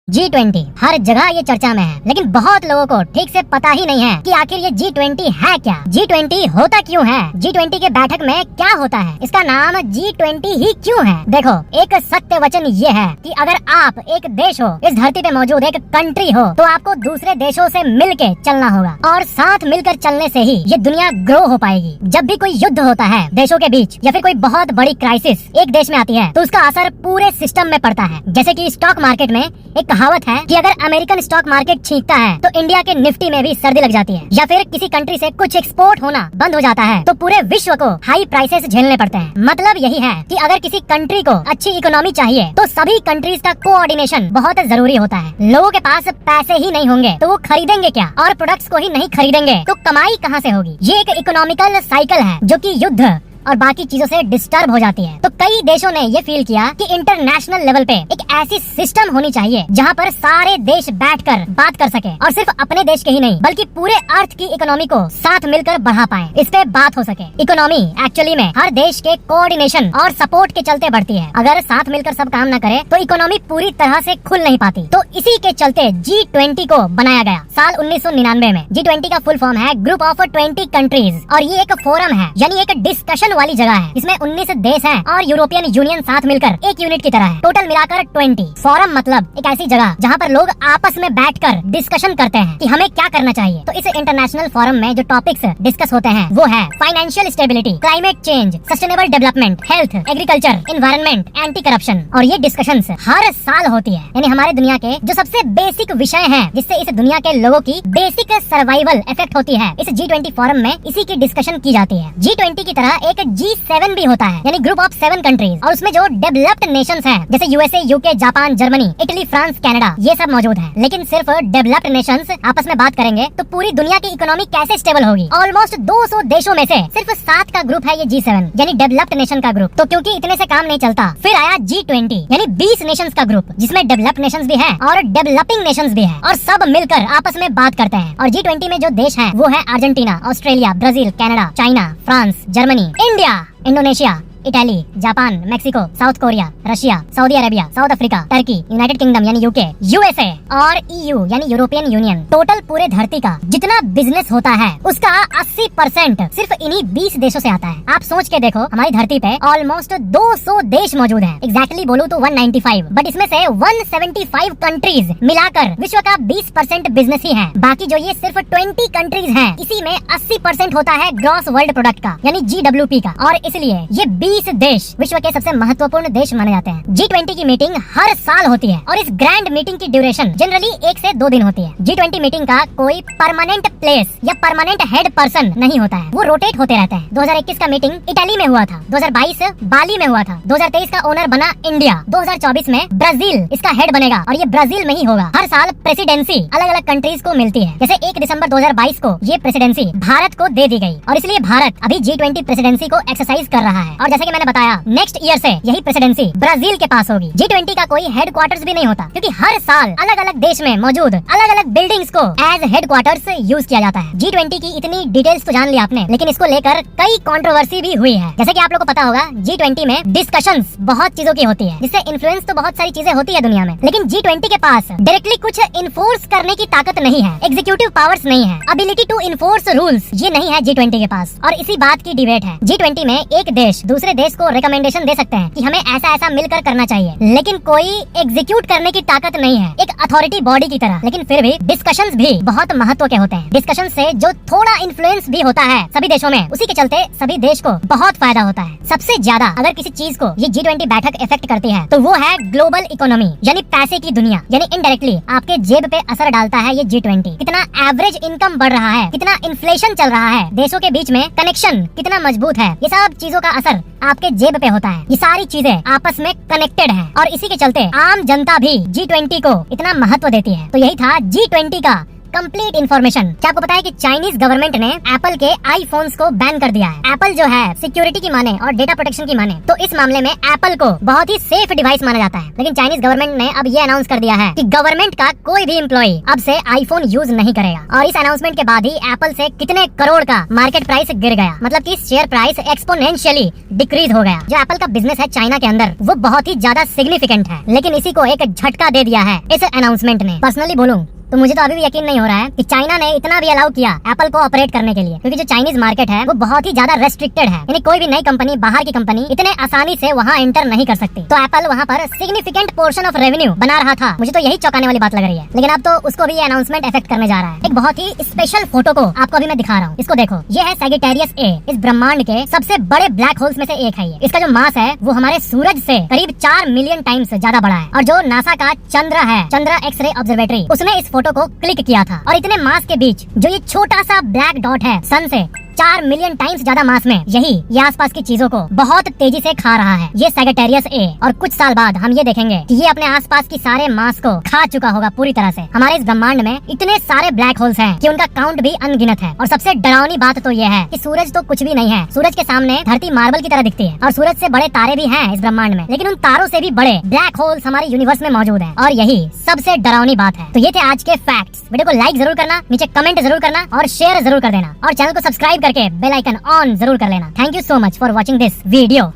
G20 हर जगह ये चर्चा में है, लेकिन बहुत लोगों को ठीक से पता ही नहीं है कि आखिर ये G20 है क्या। G20 होता क्यों है? G20 के बैठक में क्या होता है? इसका नाम G20 ही क्यों है? देखो, एक सत्य वचन ये है कि अगर आप एक देश हो, इस धरती पे मौजूद एक कंट्री हो, तो आपको दूसरे देशों से मिलके चलना होगा और साथ मिलकर चलने से ही ये दुनिया ग्रो हो पाएगी। जब भी कोई युद्ध होता है देशों के बीच या फिर कोई बहुत बड़ी क्राइसिस एक देश में आती है, तो उसका असर पूरे सिस्टम में पड़ता है। जैसे कि स्टॉक मार्केट में एक कहावत है कि अगर अमेरिकन स्टॉक मार्केट छींकता है तो इंडिया के निफ्टी में भी सर्दी लग जाती है, या फिर किसी कंट्री से कुछ एक्सपोर्ट होना बंद हो जाता है तो पूरे विश्व को हाई प्राइसेस झेलने पड़ते हैं। मतलब यही है कि अगर किसी कंट्री को अच्छी इकोनॉमी चाहिए तो सभी कंट्रीज का कोऑर्डिनेशन बहुत जरूरी होता है। लोगों के पास पैसे ही नहीं होंगे तो वो खरीदेंगे क्या, और प्रोडक्ट्स को ही नहीं खरीदेंगे तो कमाई कहाँ से होगी। ये एक इकोनॉमिकल साइकिल है जो कि युद्ध और बाकी चीजों से डिस्टर्ब हो जाती है। तो कई देशों ने ये फील किया कि इंटरनेशनल लेवल पे एक ऐसी सिस्टम होनी चाहिए जहाँ पर सारे देश बैठकर बात कर सके, और सिर्फ अपने देश के ही नहीं बल्कि पूरे अर्थ की इकोनॉमी को साथ मिलकर बढ़ा पाए, इस पे बात हो सके। इकोनॉमी एक्चुअली में हर देश के कोऑर्डिनेशन और सपोर्ट के चलते बढ़ती है। अगर साथ मिलकर सब काम न करे तो इकोनॉमी पूरी तरह से खुल नहीं पाती। तो इसी के चलते G20 को बनाया गया साल 1999 में। G20 का फुल फॉर्म है ग्रुप ऑफ 20 कंट्रीज, और ये एक फोरम है, यानी एक डिस्कशन वाली जगह है। इसमें 19 देश हैं और यूरोपियन यूनियन साथ मिलकर एक यूनिट की तरह है। टोटल मिलाकर 20। फोरम मतलब एक ऐसी जगह जहाँ पर लोग आपस में बैठकर डिस्कशन करते हैं कि हमें क्या करना चाहिए। तो इस इंटरनेशनल फोरम में जो टॉपिक्स डिस्कस होते हैं वो है financial stability, climate change, sustainable development, health, agriculture, environment, anti corruption. और ये डिस्कशंस हर साल होती है, यानी हमारे दुनिया के जो सबसे बेसिक विषय हैं जिससे इस दुनिया के लोगों की बेसिक सर्वाइवल इफेक्ट होती है, इस G20 फोरम में इसी की डिस्कशन की जाती है। G20 की तरह एक G7 भी होता है, यानी ग्रुप ऑफ 7 कंट्रीज, और उसमें जो डेवलप्ड नेशंस हैं जैसे USA, UK, Japan, Germany, Italy, France, Canada, ये सब मौजूद हैं। लेकिन सिर्फ डेवलप्ड नेशंस आपस में बात करेंगे तो पूरी दुनिया की इकोनॉमी कैसे स्टेबल होगी। ऑलमोस्ट 200 देशों में से सिर्फ 7 का ग्रुप है ये G7, यानी डेवलप्ड नेशन का ग्रुप। तो क्योंकि इतने से काम नहीं चलता, फिर आया G20, यानी 20 नेशंस का ग्रुप, जिसमें डेवलप्ड नेशंस भी है और डेवलपिंग नेशंस भी है, और सब मिलकर आपस में बात करते हैं। और G20 में जो देश है वो है Argentina, Australia, Brazil, Canada, China, France, Germany, India, Indonesia, Italy, Japan, Mexico, south Korea, Russia, Saudi Arabia, south Africa, Turkey, United kingdom यानी यूके, यूएसए और EU यानी यूरोपियन यूनियन। टोटल पूरे धरती का जितना बिजनेस होता है उसका 80% सिर्फ इन्हीं 20 देशों से आता है। आप सोच के देखो, हमारी धरती पे ऑलमोस्ट 200 देश मौजूद हैं। एग्जैक्टली बोलूं तो 195, बट इसमें से 175 कंट्रीज मिलाकर विश्व का 20% बिजनेस ही है। बाकी जो ये सिर्फ 20 कंट्रीज हैं, इसी में 80% होता है ग्रॉस वर्ल्ड प्रोडक्ट का, यानी GWP का, और इसलिए ये 20 देश विश्व के सबसे महत्वपूर्ण देश माने जाते हैं। G20 की मीटिंग हर साल होती है, और इस ग्रैंड मीटिंग की ड्यूरेशन जनरली 1 से 2 दिन होती है। G20 मीटिंग का कोई परमानेंट प्लेस या परमानेंट हेड पर्सन नहीं होता है, वो रोटेट होते रहते हैं। 2021 का मीटिंग इटली में हुआ था, 2022 बाली में हुआ था, 2023 का ओनर बना इंडिया, 2024 में ब्राजील इसका हेड बनेगा, और ये ब्राजील में ही होगा। हर साल प्रेसिडेंसी अलग अलग कंट्रीज को मिलती है। जैसे 1 दिसंबर 2022 को ये प्रेसिडेंसी भारत को दे दी गई, और इसलिए भारत अभी G20 प्रेसिडेंसी को एक्सरसाइज कर रहा है। और जैसे कि मैंने बताया, नेक्स्ट ईयर से यही प्रेसिडेंसी ब्राजील के पास होगी। G20 का कोई हेडक्वार्टर्स भी नहीं होता, क्योंकि हर साल अलग अलग देश में मौजूद अलग अलग बिल्डिंग्स को एज हेडक्वार्टर्स यूज किया जाता है। G20 की इतनी डिटेल्स तो जान ली आपने, लेकिन इसको लेकर कई कंट्रोवर्सी भी हुई है। जैसे कि आप लोग को पता होगा, G20 में डिस्कशंस बहुत चीजों की होती है, जिससे इन्फ्लुएंस तो बहुत सारी चीजें होती है दुनिया में, लेकिन G20 के पास डायरेक्टली कुछ इन्फोर्स करने की ताकत नहीं है, एग्जीक्यूटिव पावर्स नहीं है, एबिलिटी टू इन्फोर्स रूल्स ये नहीं है G20 के पास। और इसी बात की डिबेट है। G20 में एक देश दूसरे देश को रिकमेंडेशन दे सकते हैं कि हमें ऐसा ऐसा मिलकर करना चाहिए, लेकिन कोई एग्जीक्यूट करने की ताकत नहीं है, एक अथॉरिटी बॉडी की तरह। लेकिन फिर भी डिस्कशंस भी बहुत महत्व के होते हैं। डिस्कशन से जो थोड़ा इन्फ्लुएंस भी होता है सभी देशों में, उसी के चलते सभी देश को बहुत फायदा होता है। सबसे ज्यादा अगर किसी चीज को ये G20 बैठक इफेक्ट करती है तो वो है ग्लोबल इकोनॉमी, यानी पैसे की दुनिया, यानी इनडायरेक्टली आपके जेब पे असर डालता है ये G20। कितना एवरेज इनकम बढ़ रहा है, कितना इन्फ्लेशन चल रहा है, देशों के बीच में कनेक्शन कितना मजबूत है, ये सब चीजों का असर आपके जेब पे होता है। ये सारी चीजें आपस में कनेक्टेड हैं, और इसी के चलते आम जनता भी G20 को इतना महत्व देती है। तो यही था G20 का कंप्लीट इन्फॉर्मेशन। क्या आपको पता है कि चाइनीज गवर्नमेंट ने एप्पल के आईफोन्स को बैन कर दिया है। एप्पल जो है सिक्योरिटी की माने और डेटा प्रोटेक्शन की माने तो इस मामले में एप्पल को बहुत ही सेफ डिवाइस माना जाता है। लेकिन चाइनीज गवर्नमेंट ने अब ये अनाउंस कर दिया है कि गवर्नमेंट का कोई भी एम्प्लॉय अब से आईफोन यूज नहीं करेगा। और इस अनाउंसमेंट के बाद ही एप्पल से कितने करोड़ का मार्केट प्राइस गिर गया, मतलब कि शेयर प्राइस एक्सपोनेंशियली डिक्रीज हो गया। जो एप्पल का बिजनेस है चाइना के अंदर वो बहुत ही ज्यादा सिग्निफिकेंट है, लेकिन इसी को एक झटका दे दिया है इस अनाउंसमेंट ने। पर्सनली बोलूं तो मुझे तो अभी भी यकीन नहीं हो रहा है कि चाइना ने इतना भी अलाउ किया एप्पल को ऑपरेट करने के लिए, क्योंकि जो चाइनीज मार्केट है वो बहुत ही ज्यादा रेस्ट्रिक्टेड है। यानी कोई भी नई कंपनी, बाहर की कंपनी इतने आसानी से वहाँ एंटर नहीं कर सकती। तो एप्पल वहाँ पर सिग्निफिकेंट पोर्शन ऑफ रेवेन्यू बना रहा था। मुझे तो यही चौंकाने वाली बात लग रही है। लेकिन अब तो उसको भी ये अनाउंसमेंट इफेक्ट करने जा रहा है। एक बहुत ही स्पेशल फोटो को आपको अभी मैं दिखा रहा हूँ, इसको देखो। ये है सैजिटेरियस ए, इस ब्रह्मांड के सबसे बड़े ब्लैक होल्स में से एक है। ये इसका जो मास है वो हमारे सूरज से करीब 4 मिलियन टाइम्स ज्यादा बड़ा है। और जो नासा का चंद्र एक्स-रे ऑब्जर्वेटरी, उसने इस फोटो को क्लिक किया था। और इतने मास के बीच जो ये छोटा सा ब्लैक डॉट है सन से 4 मिलियन टाइम्स ज्यादा मास में, यही ये आसपास की चीजों को बहुत तेजी से खा रहा है, ये सैजिटेरियस ए। और कुछ साल बाद हम ये देखेंगे कि ये अपने आसपास की सारे मास को खा चुका होगा पूरी तरह से। हमारे इस ब्रह्मांड में इतने सारे ब्लैक होल्स हैं कि उनका काउंट भी अनगिनत है। और सबसे डरावनी बात तो ये है कि सूरज तो कुछ भी नहीं है। सूरज के सामने धरती मार्बल की तरह दिखती है और सूरज से बड़े तारे भी हैं इस ब्रह्मांड में, लेकिन उन तारों से भी बड़े ब्लैक होल्स हमारे यूनिवर्स में मौजूद हैं। और यही सबसे डरावनी बात है। तो ये थे आज के फैक्ट्स। वीडियो को लाइक जरूर करना, नीचे कमेंट जरूर करना और शेयर जरूर कर देना, और चैनल को सब्सक्राइब करके बेल आइकन ऑन जरूर कर लेना। Thank you so much for watching this video.